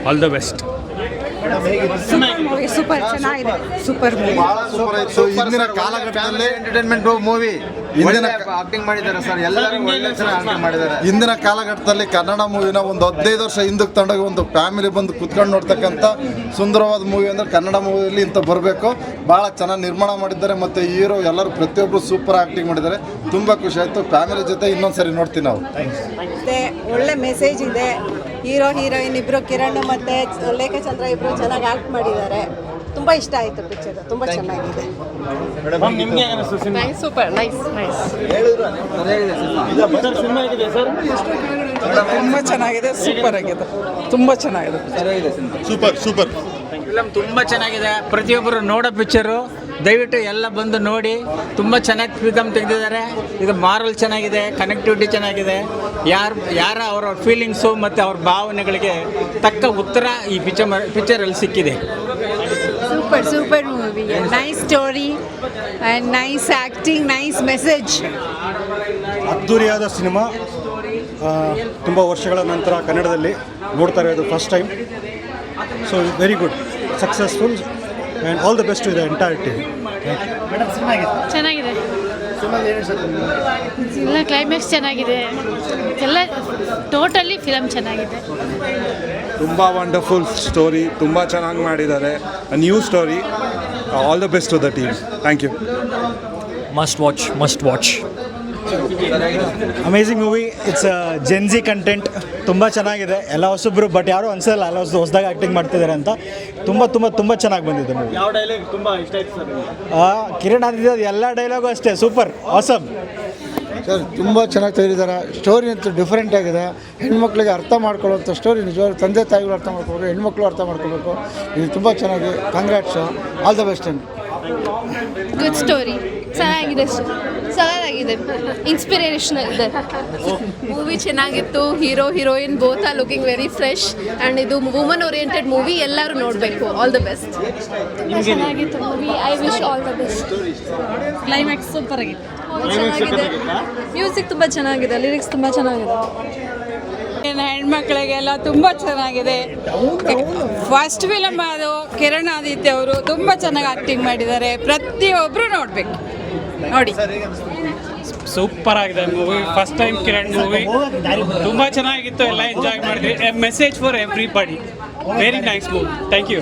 All the best. Super ಚೆನ್ನಾಗಿದೆ, super movie. Super ಇತ್ತು. ಇಂದಿನ ಕಾಲಘಟ್ಟದಲ್ಲಿ ಎಂಟರ್ಟೈನ್ಮೆಂಟ್ ಮೂವಿ. ಇಂದಿನ ಆಕ್ಟಿಂಗ್ ಮಾಡಿದ್ದಾರೆ ಸರ್, ಎಲ್ಲರೂ ಒಳ್ಳೆ ಚೆನ್ನಾಗಿ ಆಕ್ಟಿಂಗ್ ಮಾಡಿದ್ದಾರೆ. ಇಂದಿನ ಕಾಲಘಟ್ಟದಲ್ಲಿ ಕನ್ನಡ ಮೂವಿನ ಒಂದು 15 ವರ್ಷ ಹಿಂದಕ್ಕೆ ತಗೊಂಡೋಗಿ ಒಂದು ಫ್ಯಾಮಿಲಿ ಬಂದು ಕುತ್ಕೊಂಡು ನೋಡ್ತಕ್ಕಂಥ ಸುಂದರವಾದ ಮೂವಿ ಅಂದರೆ ಕನ್ನಡ ಮೂವಿಯಲ್ಲಿ ಇಂಥ ಬರಬೇಕು. ಭಾಳ ಚೆನ್ನಾಗಿ ನಿರ್ಮಾಣ ಮಾಡಿದ್ದಾರೆ ಮತ್ತು ಹೀರೋ ಎಲ್ಲರೂ ಪ್ರತಿಯೊಬ್ಬರು ಸೂಪರ್ ಆಕ್ಟಿಂಗ್ ಮಾಡಿದ್ದಾರೆ. ತುಂಬ ಖುಷಿ ಆಯಿತು. ಫ್ಯಾಮಿಲಿ ಜೊತೆ ಇನ್ನೊಂದು ಸರಿ ನೋಡ್ತೀವಿ ನಾವು. ಒಳ್ಳೆ ಮೆಸೇಜ್ ಇದೆ. ಹೀರೋ ಹೀರೋಯಿನ್ ಇಬ್ಬರು ಕಿರಣ್ ಮತ್ತು ಲೇಖಚಂದ್ರ ಇಬ್ಬರು ಚೆನ್ನಾಗಿ ಆಕ್ಟ್ ಮಾಡಿದ್ದಾರೆ. ತುಂಬ ಇಷ್ಟ ಆಯಿತು ಪಿಕ್ಚರ್, ತುಂಬ ಚೆನ್ನಾಗಿದೆ. Super nice nice. ತುಂಬ ಚೆನ್ನಾಗಿದೆ, ಸೂಪರ್ ಆಗಿದೆ, ತುಂಬ ಚೆನ್ನಾಗಿದೆ. ಸೂಪರ್ ಫಿಲಮ್ ತುಂಬ ಚೆನ್ನಾಗಿದೆ. ಪ್ರತಿಯೊಬ್ಬರು ನೋಡೋ ಪಿಕ್ಚರು, ದಯವಿಟ್ಟು ಎಲ್ಲ ಬಂದು ನೋಡಿ. ತುಂಬ ಚೆನ್ನಾಗಿ ಫಿಲಮ್ ತೆಗೆದಿದ್ದಾರೆ. ಇದು ಮಾರಲ್ ಚೆನ್ನಾಗಿದೆ, ಕನೆಕ್ಟಿವಿಟಿ ಚೆನ್ನಾಗಿದೆ. ಯಾರ ಅವರ ಫೀಲಿಂಗ್ಸು ಮತ್ತು ಅವ್ರ ಭಾವನೆಗಳಿಗೆ ತಕ್ಕ ಉತ್ತರ ಈ ಪಿಕ್ಚರಲ್ಲಿ ಸಿಕ್ಕಿದೆ. Super movie, nice story and nice acting, nice message. ಅದ್ದೂರಿಯಾದ ಸಿನಿಮಾ. ತುಂಬ ವರ್ಷಗಳ ನಂತರ ಕನ್ನಡದಲ್ಲಿ ನೋಡ್ತಾ ಇರೋದು first time. So very good, successful and all the best to the entire team. ಚೆನ್ನಾಗಿದೆ ಎಲ್ಲ, ಕ್ಲೈಮ್ಯಾಕ್ಸ್ ಚೆನ್ನಾಗಿದೆ, ಎಲ್ಲ ಟೋಟಲಿ ಫಿಲಮ್ ಚೆನ್ನಾಗಿದೆ. ತುಂಬ ವಂಡರ್ಫುಲ್ ಸ್ಟೋರಿ, ತುಂಬ ಚೆನ್ನಾಗಿ ಮಾಡಿದ್ದಾರೆ. New story. All the best to the team. Thank you. Must watch. Amazing movie. It's Gen Z content. ತುಂಬ ಚೆನ್ನಾಗಿದೆ. ಎಲ್ಲ ಹೊಸಬ್ರು, ಬಟ್ ಯಾರೂ ಅನ್ಸಲ್ಲ ಎಲ್ಲ ಹೊಸದಾಗಿ ಆ್ಯಕ್ಟಿಂಗ್ ಮಾಡ್ತಿದ್ದಾರೆ ಅಂತ. ತುಂಬ ಚೆನ್ನಾಗಿ ಬಂದಿದೆ ಮೂವಿ. ಯಾವ ಡೈಲಾಗ್ ತುಂಬ ಇಷ್ಟ ಆಯ್ತು ಸರ್? ಕಿರಣ್ ಆದಿತ್ಯ ಎಲ್ಲ ಡೈಲಾಗು ಅಷ್ಟೇ ಸೂಪರ್, ಆಸಮ್. ಸರ್ ತುಂಬ ಚೆನ್ನಾಗಿ ತೆಗೆದಿದ್ದಾರೆ. ಸ್ಟೋರಿ ಅಂತೂ ಡಿಫ್ರೆಂಟ್ ಆಗಿದೆ. ಹೆಣ್ಮಕ್ಳಿಗೆ ಅರ್ಥ ಮಾಡ್ಕೊಳ್ಳೋಂಥ ಸ್ಟೋರಿ. ನಿಜವಾಗ್ಲೂ ತಂದೆ ತಾಯಿಗಳು ಅರ್ಥ ಮಾಡ್ಕೋಬೇಕು, ಹೆಣ್ಮಕ್ಳು ಅರ್ಥ ಮಾಡ್ಕೋಬೇಕು. ಇದು ತುಂಬ ಚೆನ್ನಾಗಿ, congrats, all the best. Good story, ಚೆನ್ನಾಗಿದೆ ಇನ್ಸ್ಪಿರೇಷನಲ್ ಇದೆ. ಮೂವಿ ಚೆನ್ನಾಗಿತ್ತು. Hero heroine both are looking very fresh and ಇದು ವುಮನ್ ಓರಿಯೆಂಟೆಡ್ ಮೂವಿ, ಎಲ್ಲರೂ ನೋಡಬೇಕು. All the best. ತುಂಬ ಚೆನ್ನಾಗಿತ್ತು movie. I wish all the best. Climax super ಆಗಿತ್ತು, ಚೆನ್ನಾಗಿದೆ. ಮ್ಯೂಸಿಕ್ ತುಂಬ ಚೆನ್ನಾಗಿದೆ, ಲಿರಿಕ್ಸ್ ತುಂಬ ಚೆನ್ನಾಗಿದೆ. ಹೆಣ್ಮಕ್ಳಿಗೆಲ್ಲ ತುಂಬ ಚೆನ್ನಾಗಿದೆ. ಫಸ್ಟ್ ಫಿಲಮ್ ಅದು. ಕಿರಣ್ ಆದಿತ್ಯ ಅವರು ತುಂಬ ಚೆನ್ನಾಗಿ ಆ್ಯಕ್ಟಿಂಗ್ ಮಾಡಿದ್ದಾರೆ. ಪ್ರತಿಯೊಬ್ಬರು ನೋಡಬೇಕು, ನೋಡಿ. ಸೂಪರ್ ಆಗಿದೆ movie. First time Kiran movie ತುಂಬ ಚೆನ್ನಾಗಿತ್ತು. ಎಲ್ಲ ಎಂಜಾಯ್ ಮಾಡಿದ್ವಿ. A message for everybody. Very nice movie. Thank you.